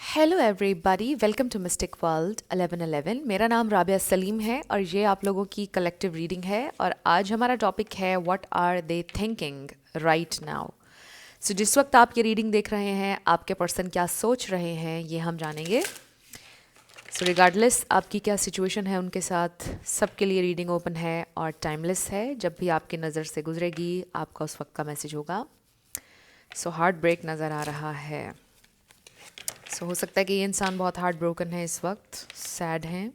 Hello everybody, welcome to mystic world 1111। मेरा नाम राबिया सलीम है और ये आप लोगों की कलेक्टिव रीडिंग है। और आज हमारा टॉपिक है what are they thinking right now. So जिस वक्त आप ये रीडिंग देख रहे हैं, आपके पर्सन क्या सोच रहे हैं ये हम जानेंगे। सो रिगार्डलेस आपकी क्या सिचुएशन है उनके साथ, सबके लिए रीडिंग ओपन है और टाइमलेस है। जब भी आपकी नज़र से गुजरेगी आपका उस वक्त का मैसेज होगा। सो हार्ट ब्रेक नज़र आ रहा है। सो हो सकता है कि ये इंसान बहुत हार्ट ब्रोकन है इस वक्त, सैड हैं।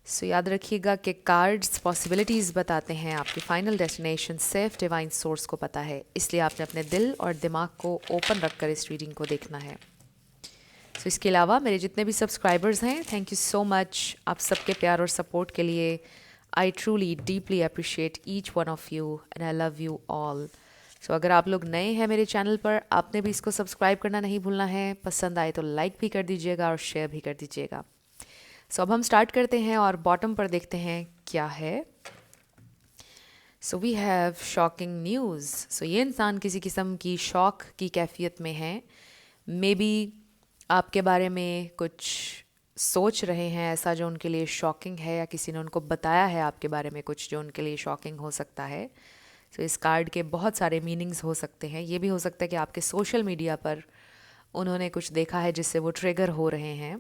सो याद रखिएगा कि कार्ड्स पॉसिबिलिटीज़ बताते हैं, आपकी फाइनल डेस्टिनेशन सिर्फ डिवाइन सोर्स को पता है, इसलिए आपने अपने दिल और दिमाग को ओपन रखकर इस रीडिंग को देखना है। सो इसके अलावा मेरे जितने भी सब्सक्राइबर्स हैं, थैंक यू सो मच आप सबके प्यार और सपोर्ट के लिए। I truly deeply appreciate each one of you and I love you all. So अगर आप लोग नए हैं मेरे चैनल पर, आपने भी इसको सब्सक्राइब करना नहीं भूलना है। पसंद आए तो लाइक भी कर दीजिएगा और शेयर भी कर दीजिएगा। सो अब हम स्टार्ट करते हैं और बॉटम पर देखते हैं क्या है। So we have shocking news. So ये इंसान किसी किस्म की शॉक की कैफियत में है। मे बी आपके बारे में कुछ सोच रहे हैं ऐसा जो उनके लिए शॉकिंग है, या किसी ने उनको बताया है आपके बारे में कुछ जो उनके लिए शॉकिंग हो सकता है। सो इस कार्ड के बहुत सारे मीनिंग्स हो सकते हैं। ये भी हो सकता है कि आपके सोशल मीडिया पर उन्होंने कुछ देखा है जिससे वो ट्रिगर हो रहे हैं।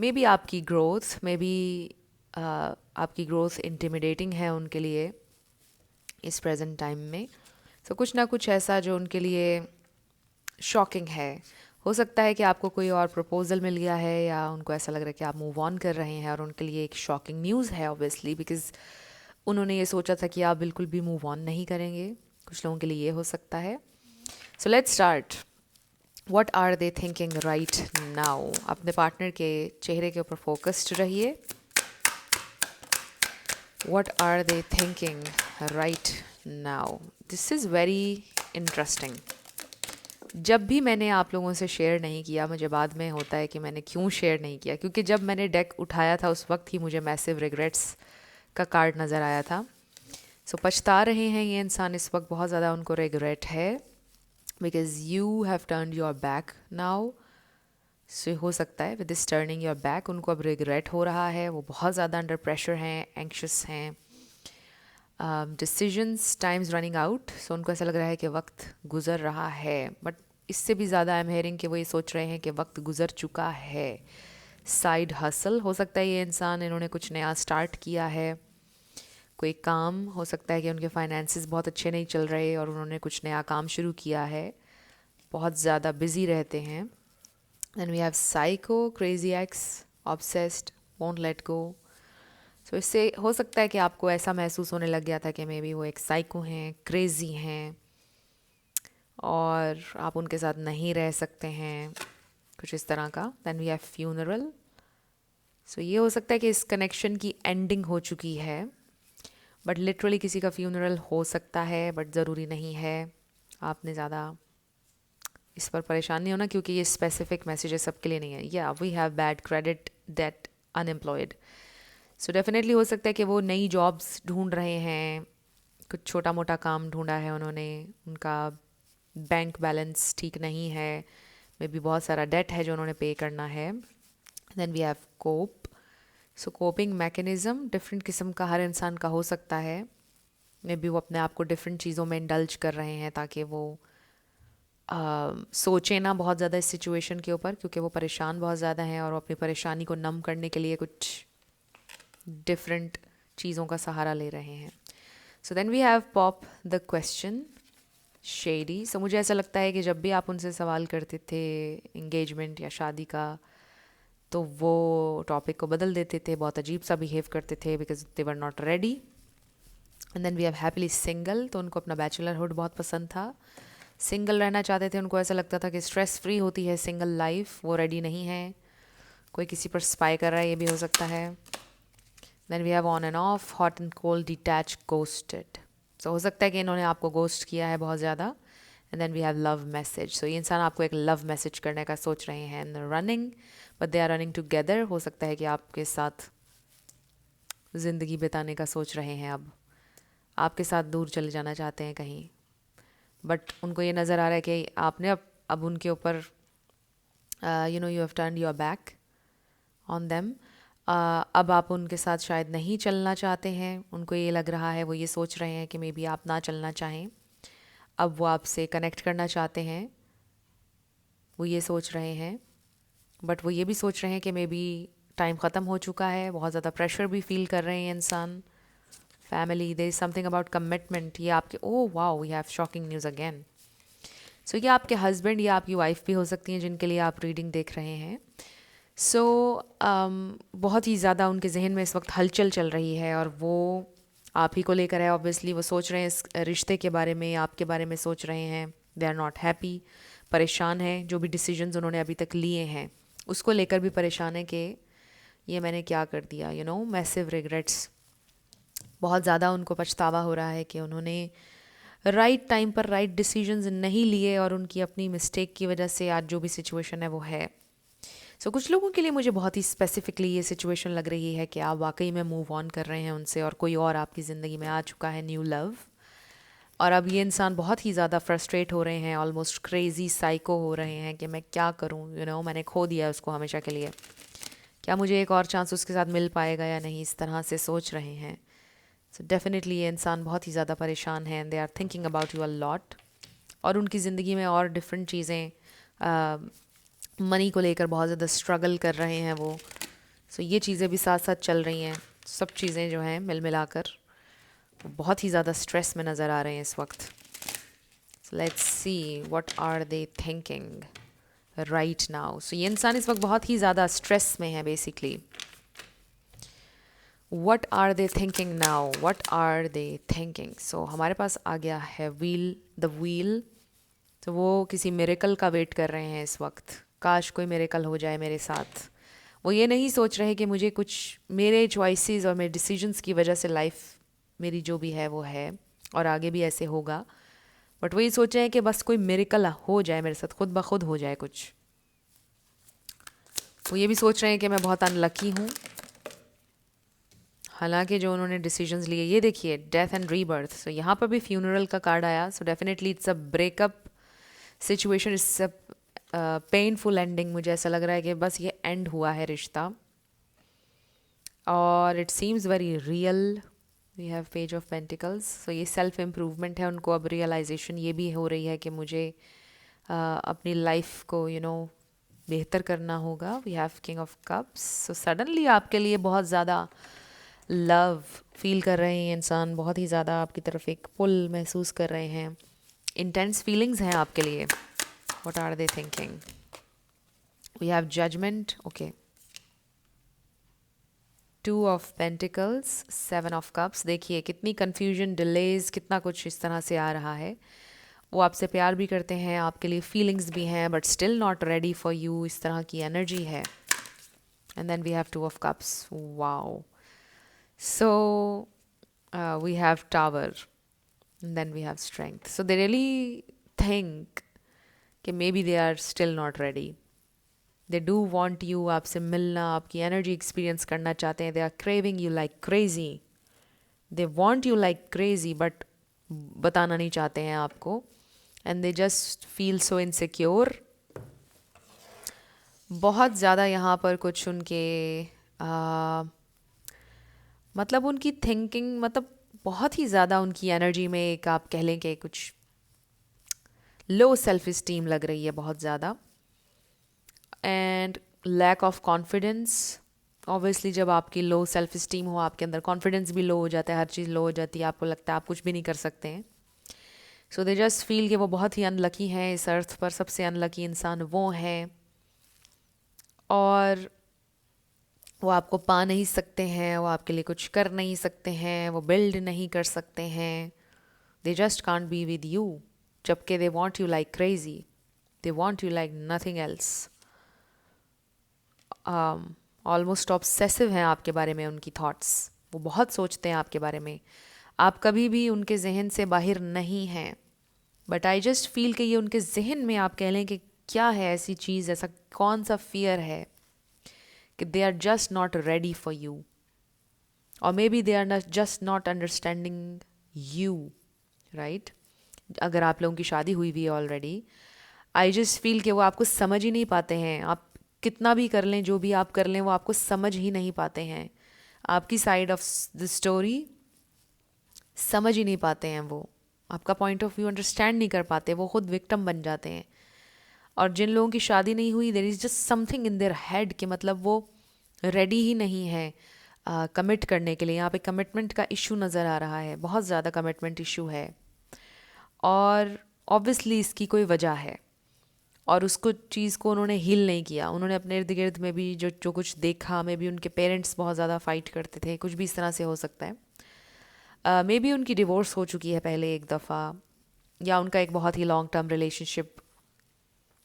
मे बी आपकी ग्रोथ, मे बी आपकी ग्रोथ इंटिमिडेटिंग है उनके लिए इस प्रेजेंट टाइम में। सो कुछ ना कुछ ऐसा जो उनके लिए शॉकिंग है। हो सकता है कि आपको कोई और प्रपोजल मिल गया है, या उनको ऐसा लग रहा है कि आप मूव ऑन कर रहे हैं और उनके लिए एक शॉकिंग न्यूज़ है ऑब्वियसली, बिकॉज उन्होंने ये सोचा था कि आप बिल्कुल भी मूव ऑन नहीं करेंगे। कुछ लोगों के लिए ये हो सकता है। So let's start. What are they thinking right now. अपने पार्टनर के चेहरे के ऊपर फोकस्ड रहिए। What are they thinking right now. This is very interesting. जब भी मैंने आप लोगों से शेयर नहीं किया, मुझे बाद में होता है कि मैंने क्यों शेयर नहीं किया, क्योंकि जब मैंने डेक उठाया था उस वक्त ही मुझे मैसिव रिग्रेट्स का कार्ड नज़र आया था। सो पछता रहे हैं ये इंसान इस वक्त, बहुत ज़्यादा उनको रिग्रेट है, because you have turned your back now. So हो सकता है with this turning your back उनको अब रिग्रेट हो रहा है। वो बहुत ज़्यादा अंडर प्रेशर हैं, एंक्शस हैं। Decisions times running out. So उनको ऐसा लग रहा है कि वक्त गुजर रहा है, बट इससे भी ज़्यादा आई एम हेयरिंग कि वो ये सोच रहे हैं कि वक्त गुजर चुका है। साइड हसल हो सकता है ये इंसान, इन्होंने कुछ नया स्टार्ट किया है, कोई काम हो सकता है कि उनके फाइनेंसिस बहुत अच्छे नहीं चल रहे और उन्होंने कुछ नया काम शुरू किया है। बहुत ज़्यादा बिजी रहते हैं। Then we have psycho, crazy ex, obsessed, won't let go. So इससे हो सकता है कि आपको ऐसा महसूस होने लग गया था कि मे बी वो एक साइको हैं, क्रेजी हैं और आप उनके साथ नहीं रह सकते हैं, कुछ इस तरह का। Then we have funeral. So ये हो सकता है कि इस कनेक्शन की एंडिंग हो चुकी है, बट लिटरली किसी का फ्यूनरल हो सकता है, बट ज़रूरी नहीं है। आपने ज़्यादा इस पर परेशान नहीं होना, क्योंकि ये स्पेसिफिक मैसेजेस सबके लिए नहीं है। या we have bad credit, debt, unemployed. So definitely हो सकता है कि वो नई जॉब्स ढूंढ रहे हैं, कुछ छोटा मोटा काम ढूंढा है उन्होंने, उनका बैंक बैलेंस ठीक नहीं है, मे बी बहुत सारा डेट है जो उन्होंने पे करना है। Then we have cope. So coping mechanism different किस्म का हर इंसान का हो सकता है। मे बी वो अपने आप को डिफरेंट चीज़ों में इंडल्ज कर रहे हैं ताकि वो सोचे ना बहुत ज़्यादा इस सिचुएशन के ऊपर, क्योंकि वो परेशान बहुत ज़्यादा हैं और वो अपनी परेशानी को नम करने के लिए कुछ डिफरेंट चीज़ों का सहारा ले रहे हैं। So then we have pop the question shady. So मुझे ऐसा लगता है कि जब भी आप उनसे सवाल करते थे इंगेजमेंट या शादी का, तो वो टॉपिक को बदल देते थे, बहुत अजीब सा बिहेव करते थे, because they were not ready. And then we have happily single. तो उनको अपना बैचलरहुड बहुत पसंद था, सिंगल रहना चाहते थे। उनको ऐसा लगता था कि स्ट्रेस फ्री होती है सिंगल लाइफ, वो रेडी नहीं है। कोई किसी पर स्पाई कर रहा है, ये भी हो सकता है। Then we have on and off, hot and cold, detach, ghosted. So हो सकता है कि इन्होंने आपको गोस्ट किया है बहुत ज़्यादा। And then we have love message. So ये इंसान आपको एक लव मैसेज करने का सोच रहे हैं। And running, but they are running together. हो सकता है कि आपके साथ ज़िंदगी बिताने का सोच रहे हैं, अब आपके साथ दूर चले जाना चाहते हैं कहीं, बट उनको ये नज़र आ रहा है कि आपने अब उनके ऊपर you have turned your back on them. अब आप उनके साथ शायद नहीं चलना चाहते हैं. उनको ये लग रहा है, वो ये सोच रहे हैं कि मे बी आप ना चलना चाहें. अब वो आपसे कनेक्ट करना चाहते हैं, वो ये सोच रहे हैं. बट वो ये भी सोच रहे हैं कि मे बी टाइम ख़त्म हो चुका है. बहुत ज़्यादा प्रेशर भी फील कर रहे हैं इंसान. Family, there is something about commitment. ये आपके, oh wow, we have shocking news again. So ये आपके हस्बैंड या आपकी वाइफ भी हो सकती हैं जिनके लिए आप रीडिंग देख रहे हैं. सो बहुत ही ज़्यादा उनके जहन में इस वक्त हलचल चल रही है और वो आप ही को लेकर है. ऑब्वियसली वो सोच रहे हैं इस रिश्ते के बारे में, आपके बारे में सोच रहे हैं. दे आर नॉट हैप्पी, परेशान हैं. जो भी डिसीजंस उन्होंने अभी तक लिए हैं उसको लेकर भी परेशान है कि ये मैंने क्या कर दिया. Massive regrets. बहुत ज़्यादा उनको पछतावा हो रहा है कि उन्होंने राइट टाइम पर राइट डिसीजंस नहीं लिए और उनकी अपनी मिस्टेक की वजह से आज जो भी सिचुएशन है वो है. सो कुछ लोगों के लिए मुझे बहुत ही स्पेसिफिकली ये सिचुएशन लग रही है कि आप वाकई में मूव ऑन कर रहे हैं उनसे और कोई और आपकी ज़िंदगी में आ चुका है, न्यू लव. और अब ये इंसान बहुत ही ज़्यादा फ्रस्ट्रेट हो रहे हैं, ऑलमोस्ट क्रेजी साइको हो रहे हैं कि मैं क्या करूँ. मैंने खो दिया उसको हमेशा के लिए. क्या मुझे एक और चांस उसके साथ मिल पाएगा या नहीं, इस तरह से सोच रहे हैं. सो डेफिनेटली ये इंसान बहुत ही ज़्यादा परेशान है. And they are thinking about you a lot. और उनकी ज़िंदगी में और डिफरेंट चीज़ें, मनी को लेकर बहुत ज़्यादा स्ट्रगल कर रहे हैं वो. सो ये चीज़ें भी साथ साथ चल रही हैं. सब चीज़ें जो हैं मिल मिलाकर वो बहुत ही ज़्यादा स्ट्रेस में नज़र आ रहे हैं इस वक्त. So let's see what are they thinking right now. So ये इंसान इस वक्त बहुत ही ज़्यादा स्ट्रेस में है basically. What are they thinking now? What are they thinking? So हमारे पास आ गया है व्हील, द व्हील. तो वो किसी मिरेकल का वेट कर रहे हैं इस वक्त. काश कोई मिरेकल हो जाए मेरे साथ. वो ये नहीं सोच रहे कि मुझे कुछ, मेरे चॉइसेस और मेरे डिसीजंस की वजह से लाइफ मेरी जो भी है वो है और आगे भी ऐसे होगा. बट वो ये सोच रहे हैं कि बस कोई मिरेकल हो जाए मेरे साथ, खुद ब खुद हो जाए कुछ. वो ये भी सोच रहे हैं कि मैं बहुत अनलकी हूँ. हालांकि जो उन्होंने डिसीजंस लिए, ये देखिए, डेथ एंड रीबर्थ. सो यहाँ पर भी फ्यूनरल का कार्ड आया. So definitely it's a breakup situation, it's a painful ending. मुझे ऐसा लग रहा है कि बस ये एंड हुआ है रिश्ता. और it seems very real. We have page of pentacles. So ये सेल्फ इम्प्रूवमेंट है. उनको अब रियलाइजेशन ये भी हो रही है कि मुझे अपनी लाइफ को बेहतर करना होगा. We have king of cups. So suddenly आपके लिए बहुत ज़्यादा लव फील कर रहे हैं इंसान. बहुत ही ज़्यादा आपकी तरफ एक पुल महसूस कर रहे हैं. इंटेंस फीलिंग्स हैं आपके लिए. What are they thinking? We have judgement. Okay, 2 of pentacles, 7 of cups. देखिए कितनी कन्फ्यूजन, डिलेज, कितना कुछ इस तरह से आ रहा है. वो आपसे प्यार भी करते हैं, आपके लिए फीलिंग्स भी हैं, but still not ready for you. इस तरह की एनर्जी है. And then we have 2 of cups. Wow. So we have tower, and then we have strength. So they really think कि maybe they are still not ready. They do want you, आपसे मिलना, आपकी energy experience करना चाहते हैं. They are craving you like crazy. They want you like crazy, but बताना नहीं चाहते हैं आपको. And they just feel so insecure. बहुत ज़्यादा यहाँ पर कुछ उनके मतलब उनकी थिंकिंग, मतलब बहुत ही ज़्यादा उनकी एनर्जी में एक, आप कह लें कि कुछ लो सेल्फ इस्टीम लग रही है बहुत ज़्यादा. And lack of confidence. Obviously जब आपकी लो सेल्फ इस्टीम हो, आपके अंदर कॉन्फिडेंस भी लो हो जाता है, हर चीज़ लो हो जाती है, आपको लगता है आप कुछ भी नहीं कर सकते हैं. सो दे जस्ट फील कि वो बहुत ही अनलकी हैं इस अर्थ पर. सबसे अनलकी इंसान वो हैं और वो आपको पा नहीं सकते हैं, वो आपके लिए कुछ कर नहीं सकते हैं, वो बिल्ड नहीं कर सकते हैं. They just can't be with you. जबकि they want you like crazy. They want you like nothing else. Almost obsessive हैं आपके बारे में उनकी थॉट्स. वो बहुत सोचते हैं आपके बारे में. आप कभी भी उनके जहन से बाहर नहीं हैं. बट आई जस्ट फील कि ये उनके जहन में, आप कह लें कि क्या है ऐसी चीज़, ऐसा कौन सा फियर है कि they are just not ready for you, or maybe they are just not understanding you, right? अगर आप लोगों की शादी हुई हुई है ऑलरेडी, आई जस्ट फील कि वो आपको समझ ही नहीं पाते हैं। आप कितना भी कर लें, जो भी आप कर लें, वो आपको समझ ही नहीं पाते हैं। आपकी साइड ऑफ द स्टोरी समझ ही नहीं पाते हैं वो। आपका पॉइंट ऑफ व्यू अंडरस्टैंड नहीं कर पाते, वो खुद विक्टिम बन जाते हैं। और जिन लोगों की शादी नहीं हुई, there is just something in their head कि मतलब वो रेडी ही नहीं है कमिट करने के लिए। यहाँ पे कमिटमेंट का इशू नज़र आ रहा है, बहुत ज़्यादा कमिटमेंट इशू है। और ऑब्वियसली इसकी कोई वजह है, और उसको चीज़ को उन्होंने हील नहीं किया। उन्होंने अपने इर्द गिर्द में भी जो जो कुछ देखा, मे बी उनके पेरेंट्स बहुत ज़्यादा फाइट करते थे, कुछ भी इस तरह से हो सकता है। मे बी उनकी डिवोर्स हो चुकी है पहले एक दफ़ा, या उनका एक बहुत ही लॉन्ग टर्म रिलेशनशिप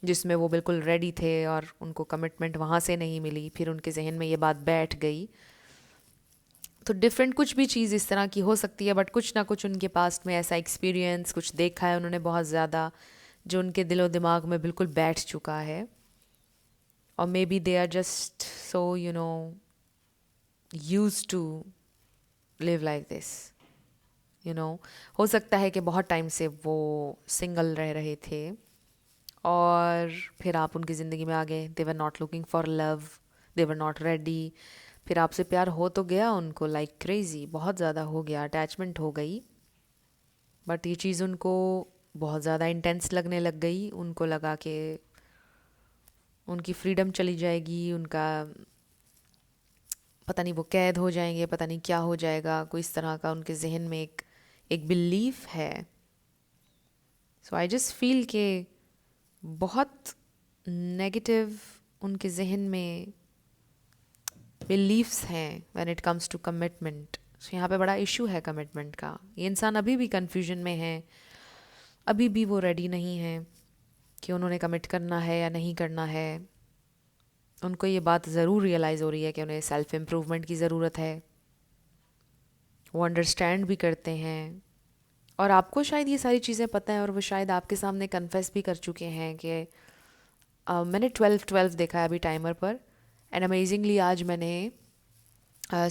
जिसमें वो बिल्कुल रेडी थे और उनको कमिटमेंट वहाँ से नहीं मिली, फिर उनके जहन में ये बात बैठ गई। तो डिफरेंट कुछ भी चीज़ इस तरह की हो सकती है, बट कुछ ना कुछ उनके पास्ट में ऐसा एक्सपीरियंस कुछ देखा है उन्होंने बहुत ज़्यादा, जो उनके दिलो दिमाग में बिल्कुल बैठ चुका है। और maybe they are just so used to live like this. हो सकता है कि बहुत टाइम से वो सिंगल रह रहे थे और फिर आप उनकी ज़िंदगी में आ गए। They were not looking for love, they were not ready. फिर आपसे प्यार हो तो गया उनको, लाइक क्रेज़ी, बहुत ज़्यादा हो गया, अटैचमेंट हो गई। बट ये चीज़ उनको बहुत ज़्यादा इंटेंस लगने लग गई। उनको लगा कि उनकी फ्रीडम चली जाएगी, उनका पता नहीं वो कैद हो जाएंगे, पता नहीं क्या हो जाएगा, कोई इस तरह का उनके जहन में एक बिलीफ है। सो आई जस्ट फील के बहुत नेगेटिव उनके जहन में बिलीफ्स हैं when it comes to commitment. So यहाँ पे बड़ा इशू है कमिटमेंट का। ये इंसान अभी भी कंफ्यूजन में है, अभी भी वो रेडी नहीं है कि उन्होंने कमिट करना है या नहीं करना है। उनको ये बात ज़रूर रियलाइज़ हो रही है कि उन्हें सेल्फ इम्प्रूवमेंट की ज़रूरत है, वो अंडरस्टैंड भी करते हैं। और आपको शायद ये सारी चीज़ें पता है, और वो शायद आपके सामने कन्फेस भी कर चुके हैं कि मैंने 12-12 देखा है अभी टाइमर पर। एंड अमेजिंगली आज मैंने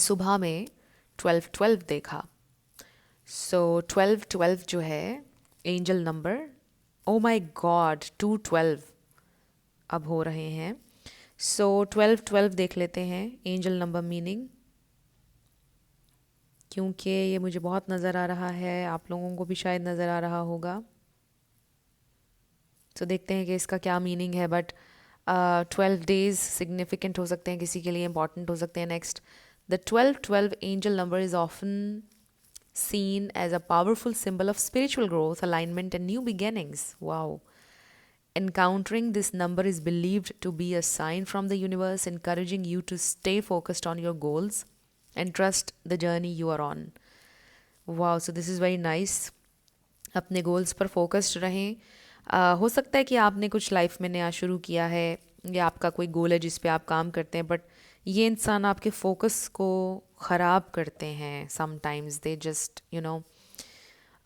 सुबह में 12-12 देखा। सो 12-12 जो है एंजल नंबर, ओ माई गॉड, 2-12 अब हो रहे हैं। सो 12-12 देख लेते हैं एंजल नंबर मीनिंग, क्योंकि ये मुझे बहुत नज़र आ रहा है, आप लोगों को भी शायद नज़र आ रहा होगा। तो देखते हैं कि इसका क्या मीनिंग है। बट 12 डेज सिग्निफिकेंट हो सकते हैं किसी के लिए, इंपॉर्टेंट हो सकते हैं। Next, the 12-12 angel number is often seen as a powerful symbol of spiritual growth, alignment, and new beginnings. Wow. Encountering this number is believed to be a sign from the universe encouraging you to stay focused on your goals and trust the journey you are on. Wow, so this is very nice. अपने goals पर focused रहें। हो सकता है कि आपने कुछ life में नया शुरू किया है, या आपका कोई गोल है जिस पे आप काम करते हैं, बट ये इंसान आपके फोकस को ख़राब करते हैं। Sometimes they just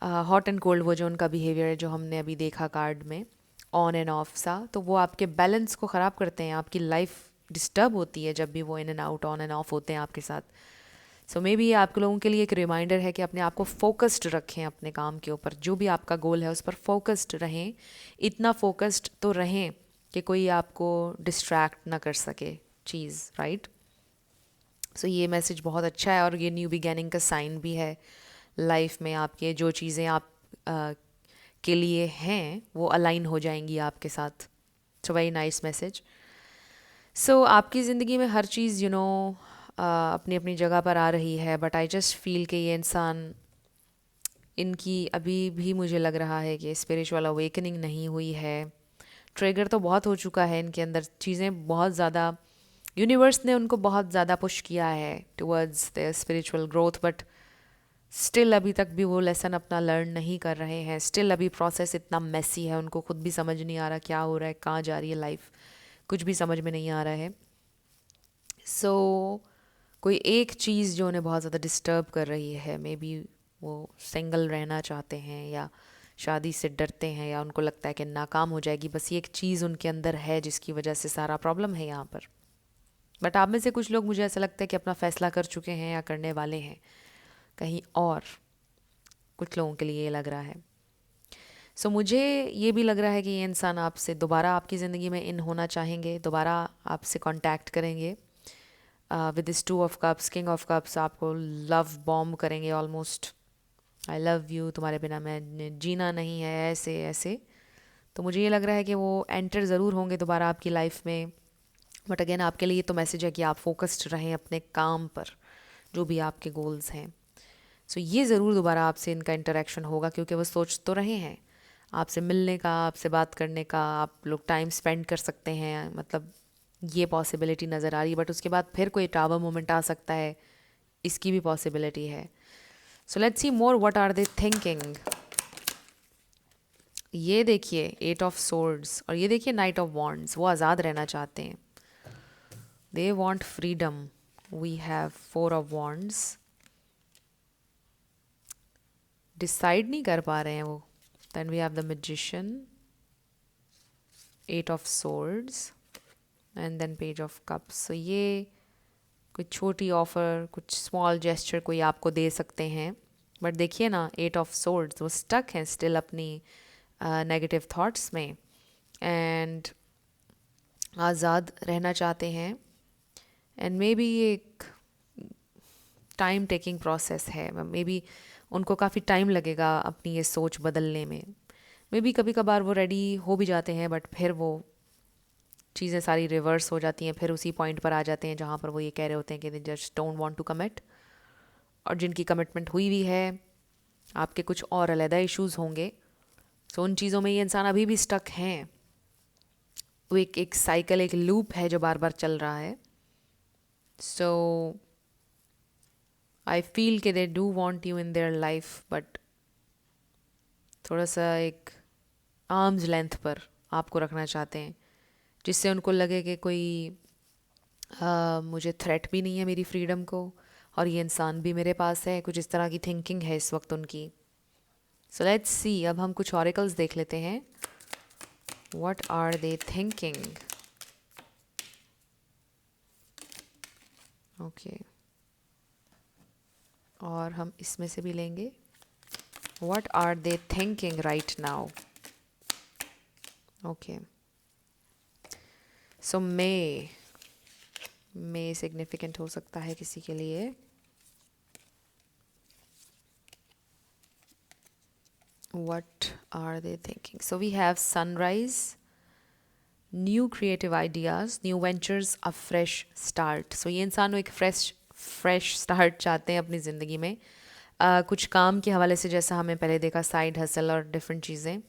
hot and cold, वो जो उनका बिहेवियर है जो हमने अभी देखा कार्ड में, ऑन एंड ऑफ सा, तो वो आपके बैलेंस को ख़राब करते हैं। आपकी लाइफ डिस्टर्ब होती है जब भी वो in and out, on and of होते हैं आपके साथ। सो मे बी ये आप लोगों के लिए एक रिमाइंडर है कि अपने आप को फोकस्ड रखें अपने काम के ऊपर। जो भी आपका गोल है उस पर फोकस्ड रहें। इतना फोकस्ड तो रहें कि कोई आपको डिस्ट्रैक्ट ना कर सके चीज़, राइट। सो ये मैसेज बहुत अच्छा है, और ये न्यू बिगैनिंग का साइन भी है लाइफ में। आपके जो चीज़ें आप के लिए हैं वो अलाइन हो जाएंगी आपके साथ। So very nice message. So आपकी ज़िंदगी में हर चीज़ अपनी अपनी जगह पर आ रही है, बट आई जस्ट फील कि ये इंसान, इनकी अभी भी मुझे लग रहा है कि स्पिरिचुअल अवेकनिंग नहीं हुई है। ट्रिगर तो बहुत हो चुका है इनके अंदर, चीज़ें बहुत ज़्यादा, यूनिवर्स ने उनको बहुत ज़्यादा पुश किया है towards the spiritual growth, but still अभी तक भी वो लेसन अपना लर्न नहीं कर रहे हैं। स्टिल अभी प्रोसेस इतना मेसी है, उनको खुद भी समझ नहीं आ रहा क्या हो रहा है, कहाँ जा रही है लाइफ, कुछ भी समझ में नहीं आ रहा है। सो कोई एक चीज़ जो उन्हें बहुत ज़्यादा डिस्टर्ब कर रही है, मे बी वो सिंगल रहना चाहते हैं, या शादी से डरते हैं, या उनको लगता है कि नाकाम हो जाएगी। बस ये एक चीज़ उनके अंदर है जिसकी वजह से सारा प्रॉब्लम है यहाँ पर। बट आप में से कुछ लोग, मुझे ऐसा लगता है कि अपना फ़ैसला कर चुके हैं या करने वाले हैं कहीं और, कुछ लोगों के लिए ये लग रहा है। सो मुझे ये भी लग रहा है कि ये इंसान आपसे दोबारा आपकी ज़िंदगी में इन होना चाहेंगे, दोबारा आपसे कांटेक्ट करेंगे with this two of cups, king of cups, आपको लव बॉम्ब करेंगे ऑलमोस्ट। आई लव यू, तुम्हारे बिना मैं जीना नहीं है, ऐसे ऐसे। तो मुझे ये लग रहा है कि वो एंटर ज़रूर होंगे दोबारा आपकी लाइफ में। बट अगेन आपके लिए तो मैसेज है कि आप फोकस्ड रहें अपने काम पर, जो भी आपके गोल्स हैं। सो ये ज़रूर दोबारा आपसे इनका इंटरेक्शन होगा, क्योंकि वो सोच तो रहे हैं आपसे मिलने का, आपसे बात करने का, आप लोग टाइम स्पेंड कर सकते हैं, मतलब ये पॉसिबिलिटी नज़र आ रही है। बट उसके बाद फिर कोई टावर मोमेंट आ सकता है, इसकी भी पॉसिबिलिटी है। So let's see more what are they thinking. ये देखिए 8 ऑफ सोर्ड्स और ये देखिए नाइट ऑफ वॉन्ड्स। वो आज़ाद रहना चाहते हैं, they want freedom. We have 4 of wands, decide नहीं कर पा रहे हैं वो। Then we have the magician, 8 of swords and then page of cups. So ये कुछ छोटी ऑफर, कुछ स्मॉल जेस्चर कोई आपको दे सकते हैं। बट देखिए ना 8 ऑफ सोर्ड्स, वो स्टक हैं स्टिल अपनी नेगेटिव थॉट्स में एंड आज़ाद रहना चाहते हैं। एंड मे बी ये एक टाइम टेकिंग प्रोसेस है, मे बी उनको काफ़ी टाइम लगेगा अपनी ये सोच बदलने में। मे बी कभी कभार वो रेडी हो भी जाते हैं, बट फिर वो चीज़ें सारी रिवर्स हो जाती हैं, फिर उसी पॉइंट पर आ जाते हैं जहाँ पर वो ये कह रहे होते हैं कि they just don't want to commit. और जिनकी कमिटमेंट हुई भी है, आपके कुछ और अलग इश्यूज़ होंगे। सो उन चीज़ों में ये इंसान अभी भी स्टक हैं। वो एक साइकिल, एक लूप है जो बार बार चल रहा है। सो आई फील कि they do want you in their life, but थोड़ा सा एक आर्म्स लेंथ पर आपको रखना चाहते हैं, जिससे उनको लगे कि कोई मुझे थ्रेट भी नहीं है मेरी फ्रीडम को, और ये इंसान भी मेरे पास है। कुछ इस तरह की थिंकिंग है इस वक्त उनकी। सो लेट्स सी, अब हम कुछ ऑरेकल्स देख लेते हैं। What are they thinking? Okay, और हम इसमें से भी लेंगे। What are they thinking right now? Okay, so may significant हो सकता है किसी के लिए। What are they thinking? So we have sunrise, new creative ideas, new ventures, a fresh start. So ये इंसान एक fresh start चाहते हैं अपनी ज़िंदगी में। कुछ काम के हवाले से, जैसा हमें पहले देखा साइड हसल और डिफरेंट चीज़ें।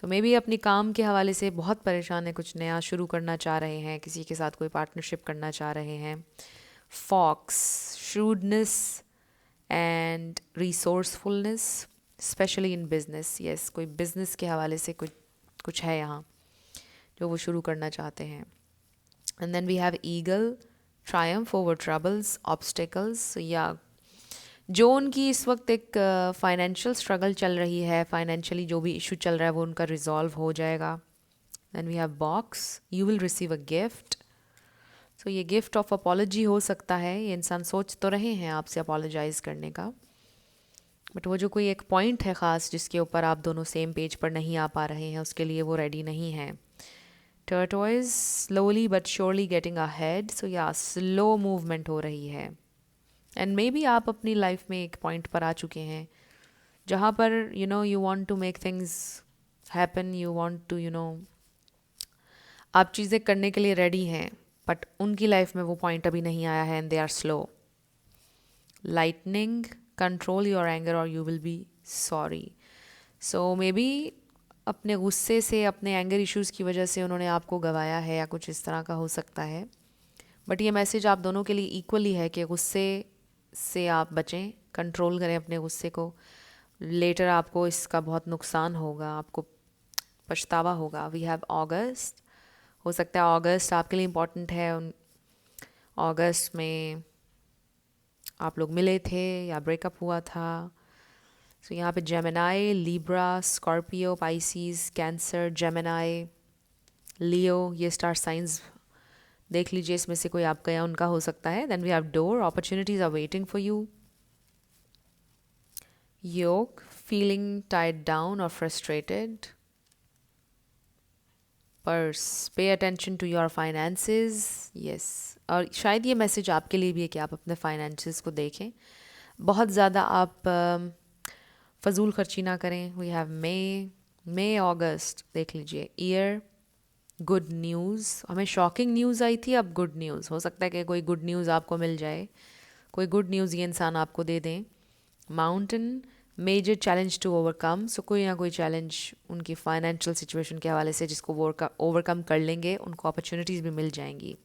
सो मे बी अपनी काम के हवाले से बहुत परेशान है, कुछ नया शुरू करना चाह रहे हैं, किसी के साथ कोई पार्टनरशिप करना चाह रहे हैं। Fox, shrewdness and resourcefulness, especially in business. Yes, कोई बिजनेस के हवाले से कुछ है यहाँ जो वो शुरू करना चाहते हैं। And then we have eagle, triumph over troubles, obstacles. या जो उनकी इस वक्त एक फाइनेंशियल स्ट्रगल चल रही है, फाइनेंशियली जो भी इशू चल रहा है वो उनका रिजॉल्व हो जाएगा। Then we have box, you will receive a gift. So ये गिफ्ट ऑफ अपॉलॉजी हो सकता है। ये इंसान सोच तो रहे हैं आपसे अपोलोजाइज़ करने का, बट वो जो कोई एक पॉइंट है ख़ास जिसके ऊपर आप दोनों सेम पेज पर नहीं आ पा रहे हैं, उसके लिए वो रेडी नहीं है। Tortoise, slowly but surely getting ahead. So या स्लो मूवमेंट हो रही है। एंड मे बी आप अपनी लाइफ में एक पॉइंट पर आ चुके हैं जहाँ पर you want to make things happen, you want to आप चीज़ें करने के लिए रेडी हैं, बट उनकी लाइफ में वो पॉइंट अभी नहीं आया है and they are slow. Lightning, control your anger और you will be sorry. So maybe अपने गुस्से से, अपने एंगर इश्यूज़ की वजह से उन्होंने आपको गवाया है, या कुछ इस तरह का हो सकता है। बट ये मैसेज आप दोनों के लिए इक्वली है कि गुस्से से आप बचें, कंट्रोल करें अपने गुस्से को। लेटर आपको इसका बहुत नुकसान होगा, आपको पछतावा होगा। वी हैव अगस्त, हो सकता है अगस्त आपके लिए इम्पॉर्टेंट है। अगस्त में आप लोग मिले थे या ब्रेकअप हुआ था। सो यहाँ पे Gemini, Libra, Scorpio, Pisces, Cancer, Gemini, Leo, ये स्टार साइंस देख लीजिए, इसमें से कोई आपका या उनका हो सकता है। Then we have door, opportunities are waiting for you. योग, feeling tied down or frustrated. Purse, pay attention to your finances. Yes, और शायद ये मैसेज आपके लिए भी है कि आप अपने फाइनेंसेस को देखें. बहुत ज़्यादा आप फजूल खर्ची ना करें. वी हैव मई अगस्त, देख लीजिए. Year, good news. हमें शॉकिंग न्यूज़ आई थी, अब गुड न्यूज़. हो सकता है कि कोई गुड न्यूज़ आपको मिल जाए, कोई गुड न्यूज़ ये इंसान आपको दे दें. Mountain, major challenge to overcome. So कोई ना कोई चैलेंज उनकी फाइनेंशियल सिचुएशन के हवाले से जिसको वो ओवरकम कर लेंगे, उनको अपॉर्चुनिटीज़ भी मिल जाएंगी.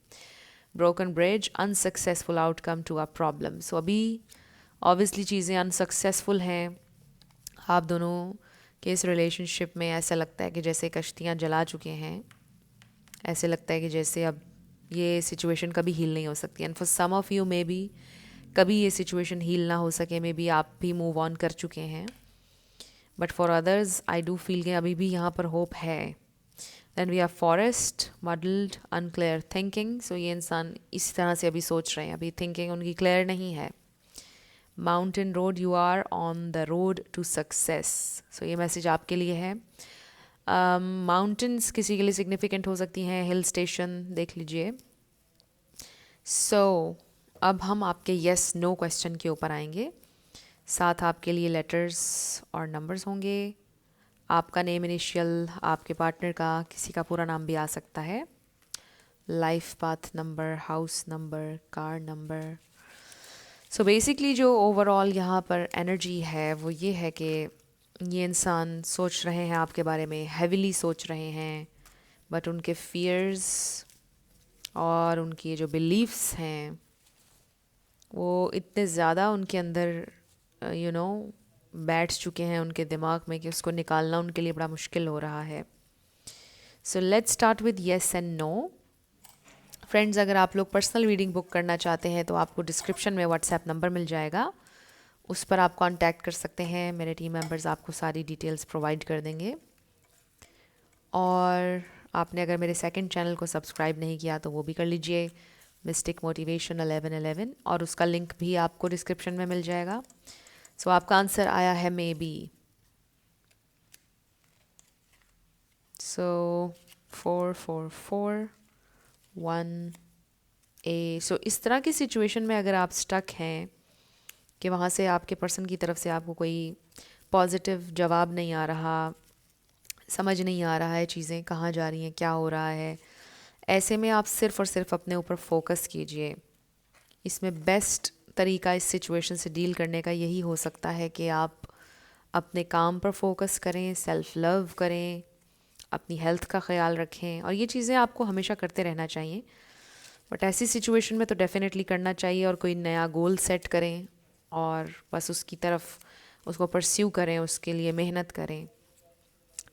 Broken bridge, unsuccessful outcome to our problem. So अभी ऑब्वियसली चीज़ें अनसक्सेसफुल हैं. आप दोनों के इस रिलेशनशिप में ऐसा लगता है कि जैसे कश्तियाँ जला चुके हैं. ऐसे लगता है कि जैसे अब ये सिचुएशन कभी हील नहीं हो सकती. And for some of you maybe कभी ये सिचुएशन हील ना हो सके, मे बी आप भी मूव ऑन कर चुके हैं. But for others I do feel कि अभी भी यहाँ पर होप है. Then we have forest, muddled, unclear thinking. So ये इंसान इस तरह से अभी सोच रहे हैं, अभी थिंकिंग उनकी क्लियर नहीं है. Mountain road, you are on the road to success. So ये मैसेज आपके लिए है. माउंटेन्स किसी के लिए सिग्निफिकेंट हो सकती हैं, हिल स्टेशन देख लीजिए. सो अब हम आपके येस नो क्वेश्चन के ऊपर आएंगे. साथ आपके लिए लेटर्स और नंबर्स होंगे. आपका नेम इनिशियल, आपके पार्टनर का किसी का पूरा नाम भी आ सकता है. Life path number, house number, car number. So basically जो ओवरऑल यहाँ पर एनर्जी है वो ये है कि ये इंसान सोच रहे हैं आपके बारे में, हैविली सोच रहे हैं. बट उनके फियर्स और उनकी जो बिलीव्स हैं वो इतने ज़्यादा उनके अंदर बैठ चुके हैं उनके दिमाग में कि उसको निकालना उनके लिए बड़ा मुश्किल हो रहा है. So let's start with yes and no. Friends, अगर आप लोग पर्सनल रीडिंग बुक करना चाहते हैं तो आपको डिस्क्रिप्शन में व्हाट्सएप नंबर मिल जाएगा, उस पर आप कांटेक्ट कर सकते हैं. मेरे टीम मेंबर्स आपको सारी डिटेल्स प्रोवाइड कर देंगे. और आपने अगर मेरे सेकंड चैनल को सब्सक्राइब नहीं किया तो वो भी कर लीजिए, मिस्टिक मोटिवेशन 1111, और उसका लिंक भी आपको डिस्क्रिप्शन में मिल जाएगा. सो आपका आंसर आया है मे बी. So 444 1 A. सो इस तरह की सिचुएशन में अगर आप स्टक हैं कि वहाँ से आपके पर्सन की तरफ से आपको कोई पॉजिटिव जवाब नहीं आ रहा, समझ नहीं आ रहा है चीज़ें कहाँ जा रही हैं, क्या हो रहा है, ऐसे में आप सिर्फ़ और सिर्फ अपने ऊपर फोकस कीजिए. इसमें बेस्ट तरीका इस सिचुएशन से डील करने का यही हो सकता है कि आप अपने काम पर फोकस करें, सेल्फ लव करें, अपनी हेल्थ का ख्याल रखें. और ये चीज़ें आपको हमेशा करते रहना चाहिए, बट ऐसी सिचुएशन में तो डेफिनेटली करना चाहिए. और कोई नया गोल सेट करें और बस उसकी तरफ उसको परस्यू करें, उसके लिए मेहनत करें.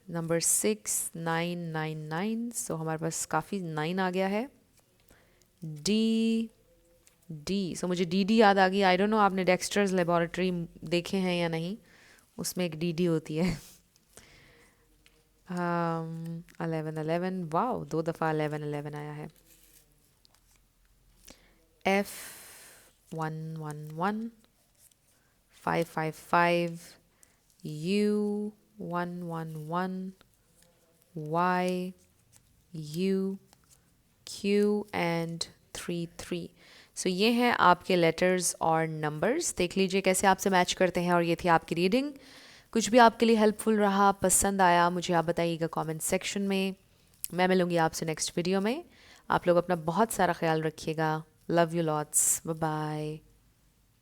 नंबर 6999. सो हमारे पास काफ़ी 9 आ गया है. डी. सो मुझे डी याद आ गई. आई डोंट नो आपने डेक्स्टर्स लेबोरेटरी देखे हैं या नहीं, उसमें एक डी होती है. 1111. वाओ, 2 दफ़ा 1111 आया है. F111 555 U111 Y U Q and 33. सो ये हैं आपके लेटर्स और नंबर्स. देख लीजिए कैसे आपसे मैच करते हैं. और ये थी आपकी रीडिंग. कुछ भी आपके लिए हेल्पफुल रहा, पसंद आया, मुझे आप बताइएगा कमेंट सेक्शन में. मैं मिलूँगी आपसे नेक्स्ट वीडियो में. आप लोग अपना बहुत सारा ख्याल रखिएगा. Love you lots. Bye bye.